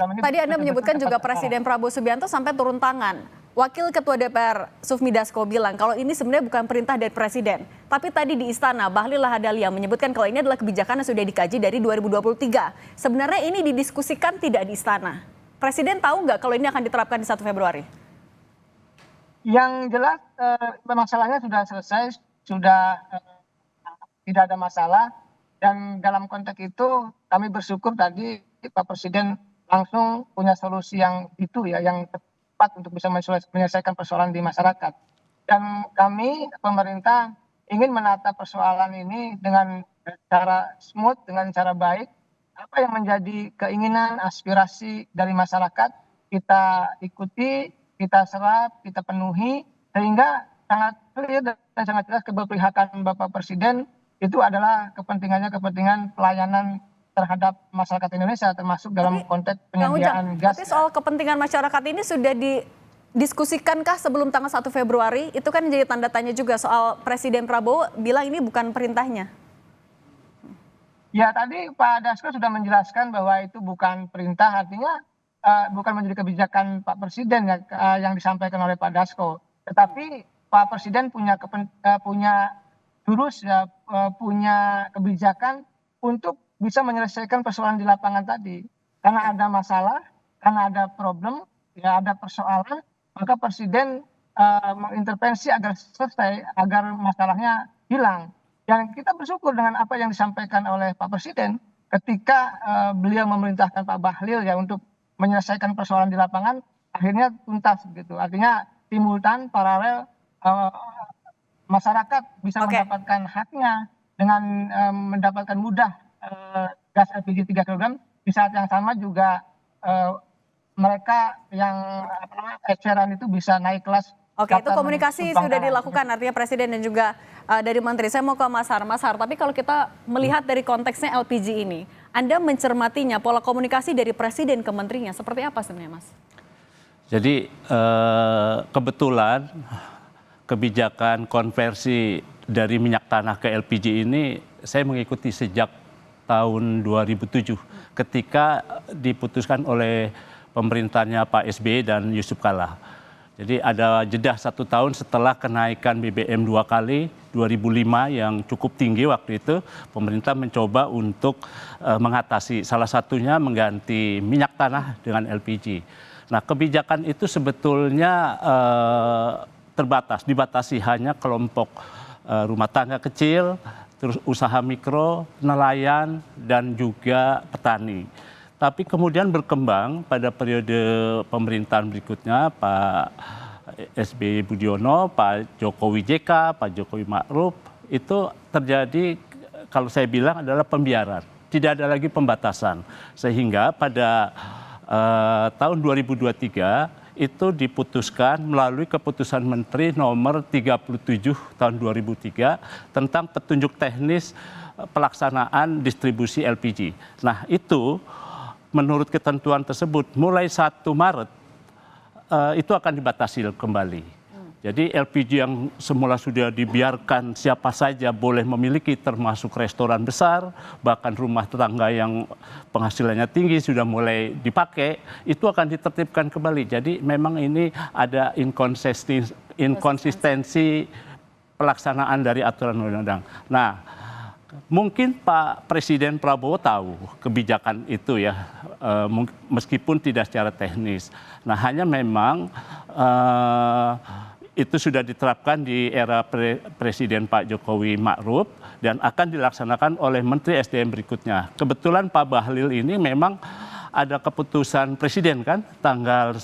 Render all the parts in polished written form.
program ini tadi Anda betul-betul menyebutkan tepat juga sasaran. Presiden Prabowo Subianto sampai turun tangan. Wakil Ketua DPR Sufmi Dasko bilang kalau ini sebenarnya bukan perintah dari Presiden. Tapi tadi di Istana, Bahlil Lahadalia menyebutkan kalau ini adalah kebijakan yang sudah dikaji dari 2023. Sebenarnya ini didiskusikan tidak di Istana. Presiden tahu nggak kalau ini akan diterapkan di 1 Februari? Yang jelas masalahnya sudah selesai, sudah tidak ada masalah. Dan dalam konteks itu kami bersyukur tadi Pak Presiden langsung punya solusi yang itu ya, yang tepat untuk bisa menyelesaikan persoalan di masyarakat. Dan kami pemerintah ingin menata persoalan ini dengan cara smooth, dengan cara baik. Apa yang menjadi keinginan, aspirasi dari masyarakat kita ikuti, kita serap, kita penuhi, sehingga sangat clear dan sangat jelas keberpihakan Bapak Presiden itu adalah kepentingan pelayanan terhadap masyarakat Indonesia, termasuk dalam konteks Kang Ujang, penyediaan gas. tapi soal kepentingan masyarakat ini sudah didiskusikankah sebelum tanggal 1 Februari? Itu kan jadi tanda tanya juga soal Presiden Prabowo bilang ini bukan perintahnya. Ya, tadi Pak Dasko sudah menjelaskan bahwa itu bukan perintah, artinya bukan menjadi kebijakan Pak Presiden ya, yang disampaikan oleh Pak Dasko. Tetapi Pak Presiden punya jurus ya, punya kebijakan untuk bisa menyelesaikan persoalan di lapangan tadi. Karena ada masalah, karena ada problem, ya ada persoalan, maka Presiden mengintervensi agar selesai, agar masalahnya hilang. Dan kita bersyukur dengan apa yang disampaikan oleh Pak Presiden ketika beliau memerintahkan Pak Bahlil ya untuk menyelesaikan persoalan di lapangan, akhirnya tuntas gitu. Artinya simultan, paralel, masyarakat bisa mendapatkan haknya dengan mendapatkan mudah gas LPG 3 kg. Di saat yang sama juga mereka yang eceran itu bisa naik kelas. Oke, itu komunikasi sudah dilakukan artinya Presiden dan juga dari Menteri. Saya mau ke Mas Har, tapi kalau kita melihat dari konteksnya LPG ini, Anda mencermatinya pola komunikasi dari Presiden ke Menterinya seperti apa sebenarnya, Mas? Jadi kebetulan kebijakan konversi dari minyak tanah ke LPG ini saya mengikuti sejak tahun 2007 ketika diputuskan oleh pemerintahnya Pak SBY dan Yusuf Kala. Jadi ada jeda 1 tahun setelah kenaikan BBM 2 kali 2005 yang cukup tinggi waktu itu, pemerintah mencoba untuk mengatasi, salah satunya mengganti minyak tanah dengan LPG. Nah, kebijakan itu sebetulnya dibatasi hanya kelompok rumah tangga kecil, terus usaha mikro, nelayan, dan juga petani. Tapi kemudian berkembang pada periode pemerintahan berikutnya, Pak SBY Budiono, Pak Jokowi JK, Pak Jokowi Ma'ruf, itu terjadi kalau saya bilang adalah pembiaran. Tidak ada lagi pembatasan. Sehingga pada tahun 2023 itu diputuskan melalui keputusan Menteri nomor 37 tahun 2003 tentang petunjuk teknis pelaksanaan distribusi LPG. Nah, itu menurut ketentuan tersebut mulai 1 Maret itu akan dibatasi kembali. Jadi LPG yang semula sudah dibiarkan siapa saja boleh memiliki, termasuk restoran besar, bahkan rumah tangga yang penghasilannya tinggi sudah mulai dipakai, itu akan ditertibkan kembali. Jadi memang ini ada inkonsistensi pelaksanaan dari aturan undang-undang. Nah, mungkin Pak Presiden Prabowo tahu kebijakan itu ya, meskipun tidak secara teknis. Nah, hanya memang itu sudah diterapkan di era Presiden Pak Jokowi Ma'ruf dan akan dilaksanakan oleh Menteri SDM berikutnya. Kebetulan Pak Bahlil ini memang ada keputusan Presiden kan tanggal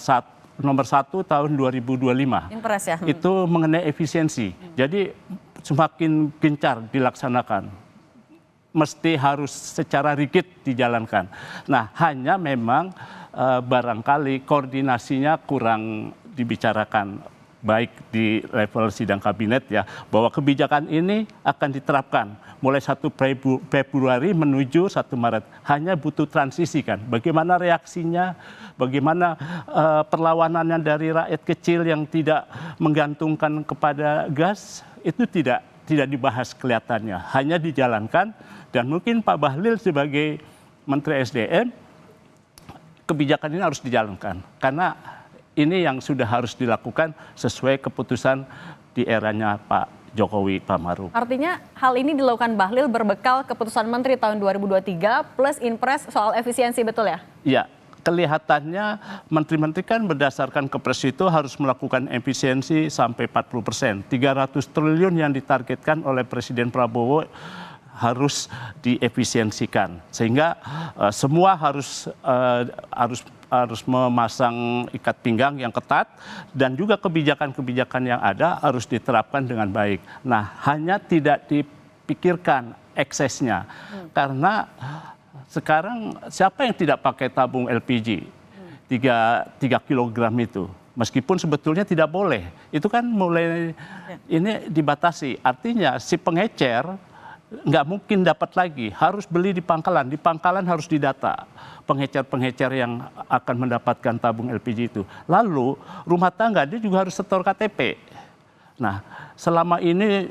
nomor 1 tahun 2025. Impres ya. Itu mengenai efisiensi. Jadi semakin gencar dilaksanakan. Mesti harus secara rigid dijalankan. Nah, hanya memang barangkali koordinasinya kurang dibicarakan baik di level sidang kabinet ya, bahwa kebijakan ini akan diterapkan mulai 1 Februari menuju 1 Maret. Hanya butuh transisi kan. Bagaimana reaksinya, bagaimana perlawanannya dari rakyat kecil yang tidak menggantungkan kepada gas, itu tidak dibahas kelihatannya. Hanya dijalankan dan mungkin Pak Bahlil sebagai Menteri SDM kebijakan ini harus dijalankan karena ini yang sudah harus dilakukan sesuai keputusan di eranya Pak Jokowi, Pak Maruf. Artinya hal ini dilakukan Bahlil berbekal keputusan Menteri tahun 2023 plus Inpres soal efisiensi, betul ya? Iya, kelihatannya menteri-menteri kan berdasarkan Kepres itu harus melakukan efisiensi sampai 40%. 300 triliun yang ditargetkan oleh Presiden Prabowo harus diefisiensikan sehingga semua harus memasang ikat pinggang yang ketat dan juga kebijakan-kebijakan yang ada harus diterapkan dengan baik. Nah, hanya tidak dipikirkan eksesnya karena sekarang siapa yang tidak pakai tabung LPG 3 kilogram itu? Meskipun sebetulnya tidak boleh, itu kan mulai ini dibatasi. Artinya si pengecer nggak mungkin dapat lagi, harus beli di pangkalan harus didata pengecer-pengecer yang akan mendapatkan tabung LPG itu. Lalu rumah tangga dia juga harus setor KTP. Nah, selama ini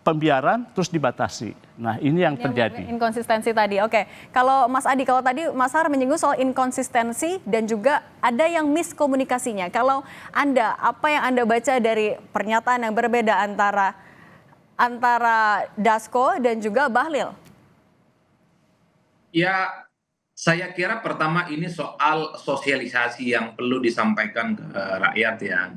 pembiaran terus dibatasi. Nah, ini yang terjadi. Inkonsistensi tadi. Oke, kalau Mas Adi, kalau tadi Mas Har menyinggung soal inkonsistensi dan juga ada yang miskomunikasinya. Kalau Anda, apa yang Anda baca dari pernyataan yang berbeda antara Dasko dan juga Bahlil? Ya, saya kira pertama ini soal sosialisasi yang perlu disampaikan ke rakyat ya.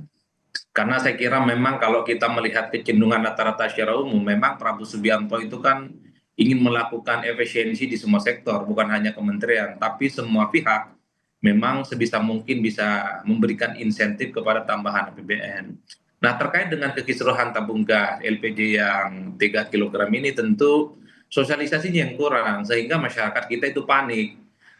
Karena saya kira memang kalau kita melihat kecenderungan rata-rata secara umum, memang Prabowo Subianto itu kan ingin melakukan efisiensi di semua sektor, bukan hanya kementerian, tapi semua pihak memang sebisa mungkin bisa memberikan insentif kepada tambahan APBN. Nah, terkait dengan kekisruhan tabung gas LPG yang 3 kilogram ini tentu sosialisasinya yang kurang sehingga masyarakat kita itu panik.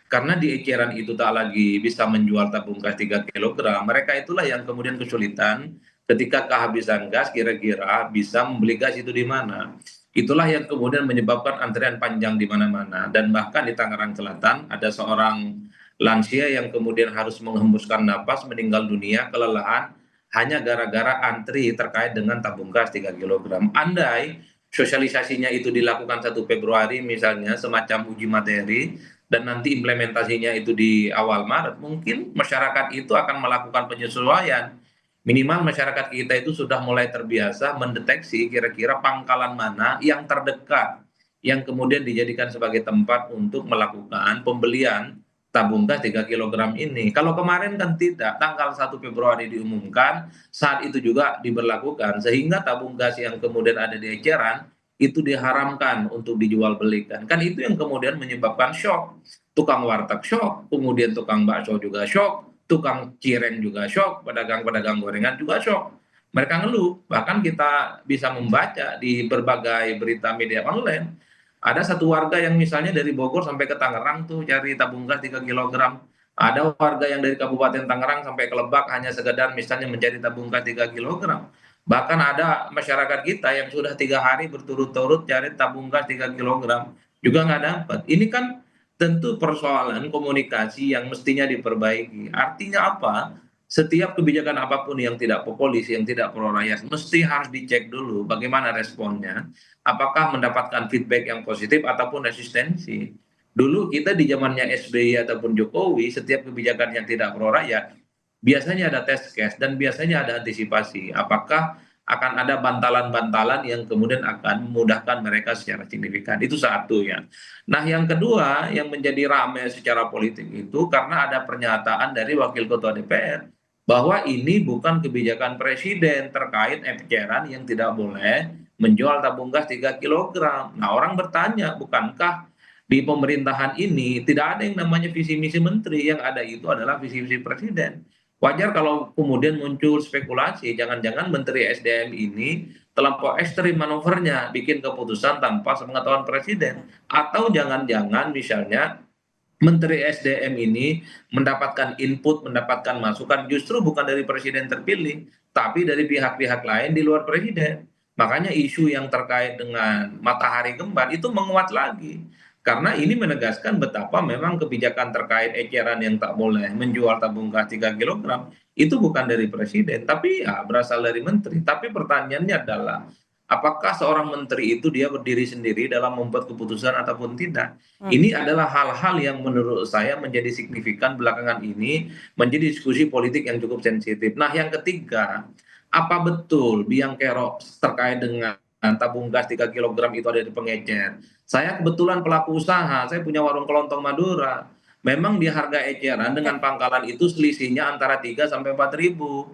Karena di eceran itu tak lagi bisa menjual tabung gas 3 kilogram, mereka itulah yang kemudian kesulitan ketika kehabisan gas kira-kira bisa membeli gas itu di mana. Itulah yang kemudian menyebabkan antrian panjang di mana-mana. Dan bahkan di Tangerang Selatan ada seorang lansia yang kemudian harus menghembuskan napas meninggal dunia kelelahan hanya gara-gara antri terkait dengan tabung gas 3 kilogram. Andai sosialisasinya itu dilakukan 1 Februari misalnya semacam uji materi dan nanti implementasinya itu di awal Maret, mungkin masyarakat itu akan melakukan penyesuaian. Minimal masyarakat kita itu sudah mulai terbiasa mendeteksi kira-kira pangkalan mana yang terdekat yang kemudian dijadikan sebagai tempat untuk melakukan pembelian tabung gas 3 kilogram ini. Kalau kemarin kan tidak, tanggal 1 Februari diumumkan, saat itu juga diberlakukan sehingga tabung gas yang kemudian ada di eceran itu diharamkan untuk dijual belikan. Kan itu yang kemudian menyebabkan shock. Tukang warteg shock, kemudian tukang bakso juga shock, tukang cireng juga shock, pedagang-pedagang gorengan juga shock. Mereka ngeluh, bahkan kita bisa membaca di berbagai berita media online. Ada satu warga yang misalnya dari Bogor sampai ke Tangerang tuh cari tabung gas 3 kilogram. Ada warga yang dari Kabupaten Tangerang sampai ke Lebak hanya sekedar misalnya mencari tabung gas 3 kilogram. Bahkan ada masyarakat kita yang sudah 3 hari berturut-turut cari tabung gas 3 kilogram juga nggak dapat. Ini kan tentu persoalan komunikasi yang mestinya diperbaiki. Artinya apa? Setiap kebijakan apapun yang tidak populis, yang tidak pro rakyat, mesti harus dicek dulu bagaimana responnya. Apakah mendapatkan feedback yang positif ataupun resistensi. Dulu kita di zamannya SBY ataupun Jokowi, setiap kebijakan yang tidak pro rakyat, biasanya ada test case dan biasanya ada antisipasi. Apakah akan ada bantalan-bantalan yang kemudian akan memudahkan mereka secara signifikan. Itu satu ya. Nah yang kedua yang menjadi ramai secara politik itu karena ada pernyataan dari Wakil Ketua DPR bahwa ini bukan kebijakan presiden terkait eceran yang tidak boleh menjual tabung gas 3 kilogram. Nah orang bertanya, bukankah di pemerintahan ini tidak ada yang namanya visi misi menteri, yang ada itu adalah visi misi presiden. Wajar kalau kemudian muncul spekulasi, jangan-jangan Menteri SDM ini terlampau ekstrim manuvernya, bikin keputusan tanpa sepengetahuan presiden. Atau jangan-jangan misalnya Menteri SDM ini mendapatkan input, mendapatkan masukan justru bukan dari presiden terpilih, tapi dari pihak-pihak lain di luar presiden. Makanya isu yang terkait dengan matahari kembar itu menguat lagi. Karena ini menegaskan betapa memang kebijakan terkait eceran yang tak boleh menjual tabung gas 3 kilogram itu bukan dari presiden, tapi ya berasal dari menteri. Tapi pertanyaannya adalah apakah seorang menteri itu dia berdiri sendiri dalam membuat keputusan ataupun tidak. Ini adalah hal-hal yang menurut saya menjadi signifikan belakangan ini, menjadi diskusi politik yang cukup sensitif. Nah, yang ketiga, apa betul biang kerok terkait dengan tabung gas 3 kilogram itu ada di pengecer? Saya kebetulan pelaku usaha, saya punya warung kelontong Madura. Memang di harga eceran dengan pangkalan itu selisihnya antara 3 sampai 4 ribu.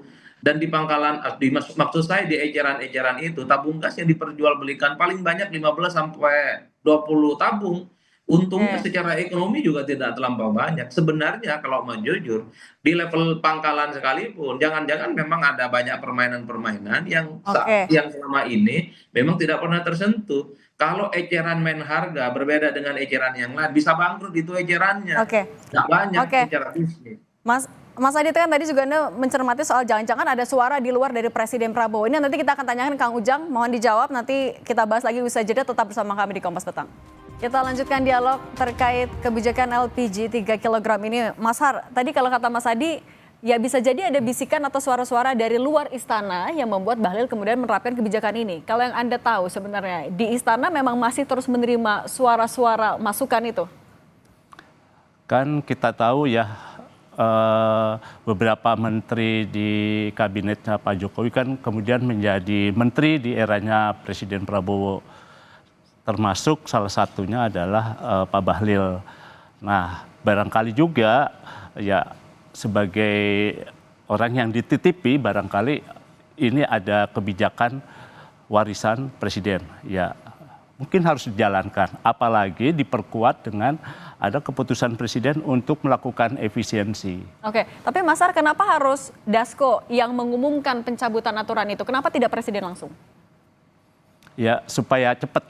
Dan di pangkalan, maksud saya di eceran-eceran itu tabung gas yang diperjualbelikan paling banyak 15 sampai 20 tabung. Untungnya secara ekonomi juga tidak terlampau banyak. Sebenarnya kalau mau jujur, di level pangkalan sekalipun, jangan-jangan memang ada banyak permainan-permainan yang selama ini memang tidak pernah tersentuh. Kalau eceran main harga berbeda dengan eceran yang lain, bisa bangkrut itu ecerannya. Tidak banyak secara bisnis. Mas Adit kan tadi juga Anda mencermati soal jangan-jangan ada suara di luar dari Presiden Prabowo. Ini nanti kita akan tanyakan Kang Ujang, mohon dijawab, nanti kita bahas lagi usai jeda, tetap bersama kami di Kompas Petang. Kita lanjutkan dialog terkait kebijakan LPG 3 kg ini. Mas Har, tadi kalau kata Mas Adi, ya bisa jadi ada bisikan atau suara-suara dari luar istana yang membuat Bahlil kemudian menerapkan kebijakan ini. Kalau yang Anda tahu sebenarnya, di istana memang masih terus menerima suara-suara masukan itu? Kan kita tahu ya, beberapa menteri di kabinetnya Pak Jokowi kan kemudian menjadi menteri di eranya Presiden Prabowo. Termasuk salah satunya adalah Pak Bahlil. Nah, barangkali juga ya sebagai orang yang dititipi, barangkali ini ada kebijakan warisan presiden. Ya, mungkin harus dijalankan. Apalagi diperkuat dengan ada keputusan presiden untuk melakukan efisiensi. Oke, tapi Mas Har, kenapa harus Dasko yang mengumumkan pencabutan aturan itu? Kenapa tidak presiden langsung? Ya, supaya cepat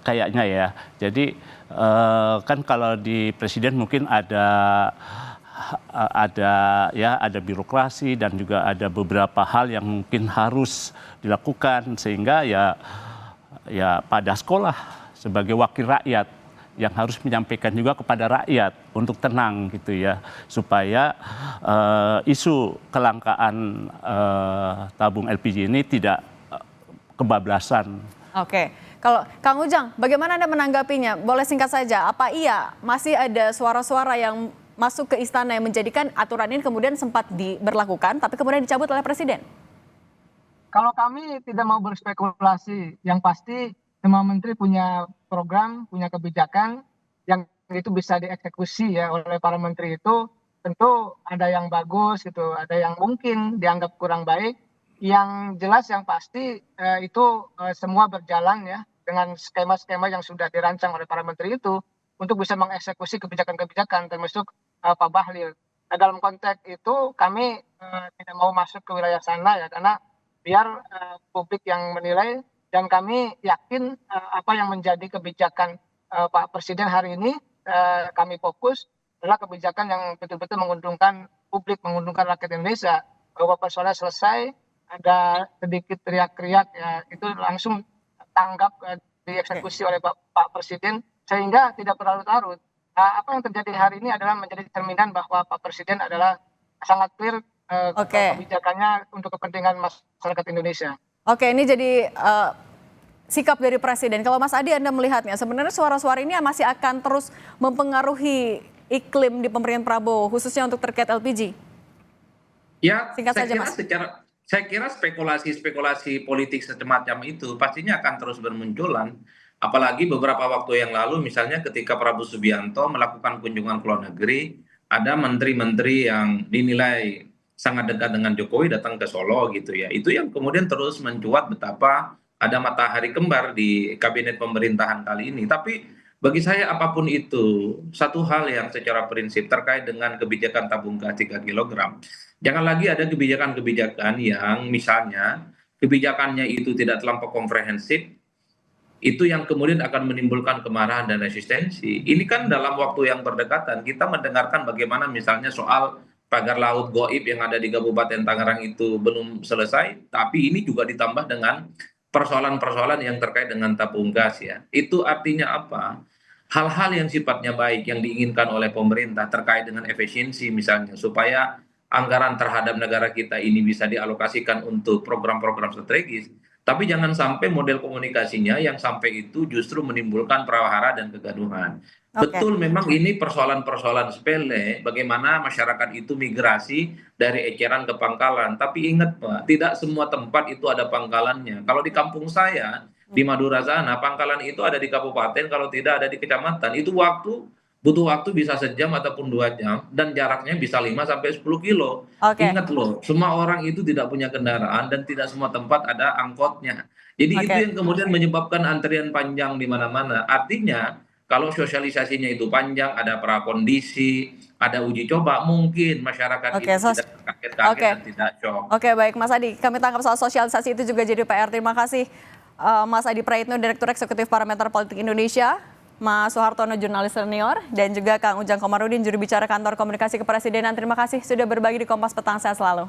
kayaknya ya. Jadi kan kalau di presiden mungkin ada birokrasi dan juga ada beberapa hal yang mungkin harus dilakukan, sehingga ya Pak Dasko lah sebagai wakil rakyat yang harus menyampaikan juga kepada rakyat untuk tenang gitu ya, supaya isu kelangkaan tabung LPG ini tidak kebablasan. Oke, kalau Kang Ujang, bagaimana Anda menanggapinya? Boleh singkat saja, apa iya masih ada suara-suara yang masuk ke istana yang menjadikan aturan ini kemudian sempat diberlakukan, tapi kemudian dicabut oleh presiden? Kalau kami tidak mau berspekulasi, yang pasti semua menteri punya program, punya kebijakan yang itu bisa dieksekusi ya oleh para menteri itu. Tentu ada yang bagus gitu, ada yang mungkin dianggap kurang baik. Yang jelas yang pasti itu semua berjalan ya dengan skema-skema yang sudah dirancang oleh para menteri itu untuk bisa mengeksekusi kebijakan-kebijakan termasuk Pak Bahlil. Nah, dalam konteks itu kami tidak mau masuk ke wilayah sana ya, karena biar publik yang menilai, dan kami yakin apa yang menjadi kebijakan Pak Presiden hari ini, kami fokus adalah kebijakan yang betul-betul menguntungkan publik, menguntungkan rakyat Indonesia. Bahwa persoalan selesai, ada sedikit teriak-teriak ya itu langsung tanggap dieksekusi oleh Pak Presiden sehingga tidak berlarut-larut. Apa yang terjadi hari ini adalah menjadi cerminan bahwa Pak Presiden adalah sangat clear kebijakannya untuk kepentingan masyarakat Indonesia. Oke, ini jadi sikap dari Presiden. Kalau Mas Adi, Anda melihatnya sebenarnya suara-suara ini masih akan terus mempengaruhi iklim di pemerintahan Prabowo, khususnya untuk terkait LPG? Ya, singkat saja, Mas. Saya kira spekulasi politik semacam itu pastinya akan terus bermunculan. Apalagi beberapa waktu yang lalu misalnya ketika Prabowo Subianto melakukan kunjungan ke luar negeri, ada menteri-menteri yang dinilai sangat dekat dengan Jokowi datang ke Solo gitu ya. Itu yang kemudian terus mencuat betapa ada matahari kembar di kabinet pemerintahan kali ini. Tapi bagi saya apapun itu, satu hal yang secara prinsip terkait dengan kebijakan tabung gas 3 kg. Jangan lagi ada kebijakan-kebijakan yang misalnya kebijakannya itu tidak terlampau komprehensif, itu yang kemudian akan menimbulkan kemarahan dan resistensi. Ini kan dalam waktu yang berdekatan kita mendengarkan bagaimana misalnya soal pagar laut gaib yang ada di Kabupaten Tangerang itu belum selesai, tapi ini juga ditambah dengan persoalan-persoalan yang terkait dengan tabung gas ya. Itu artinya apa? Hal-hal yang sifatnya baik yang diinginkan oleh pemerintah terkait dengan efisiensi misalnya, supaya anggaran terhadap negara kita ini bisa dialokasikan untuk program-program strategis, Tapi jangan sampai model komunikasinya yang sampai itu justru menimbulkan prahara dan kegaduhan. Oke. Betul memang ini persoalan-persoalan sepele bagaimana masyarakat itu migrasi dari eceran ke pangkalan. Tapi ingat Pak, tidak semua tempat itu ada pangkalannya. Kalau di kampung saya, di Madura sana, pangkalan itu ada di kabupaten, kalau tidak ada di kecamatan. Itu butuh waktu bisa sejam ataupun 2 jam dan jaraknya bisa 5 sampai 10 kilo. Oke. Ingat loh, semua orang itu tidak punya kendaraan dan tidak semua tempat ada angkotnya. Jadi itu Oke. yang kemudian menyebabkan antrian panjang di mana-mana. Artinya kalau sosialisasinya itu panjang, ada prakondisi, ada uji coba, mungkin masyarakat Oke, itu tidak kaget-kaget oke. dan tidak shock. Oke, baik Mas Adi, kami tangkap soal sosialisasi itu juga jadi PR. Terima kasih Mas Adi Praitno, Direktur Eksekutif Parameter Politik Indonesia, Mas Soehartono, jurnalis senior, dan juga Kang Ujang Komarudin, juru bicara Kantor Komunikasi Kepresidenan. Terima kasih sudah berbagi di Kompas Petang. Sehat selalu.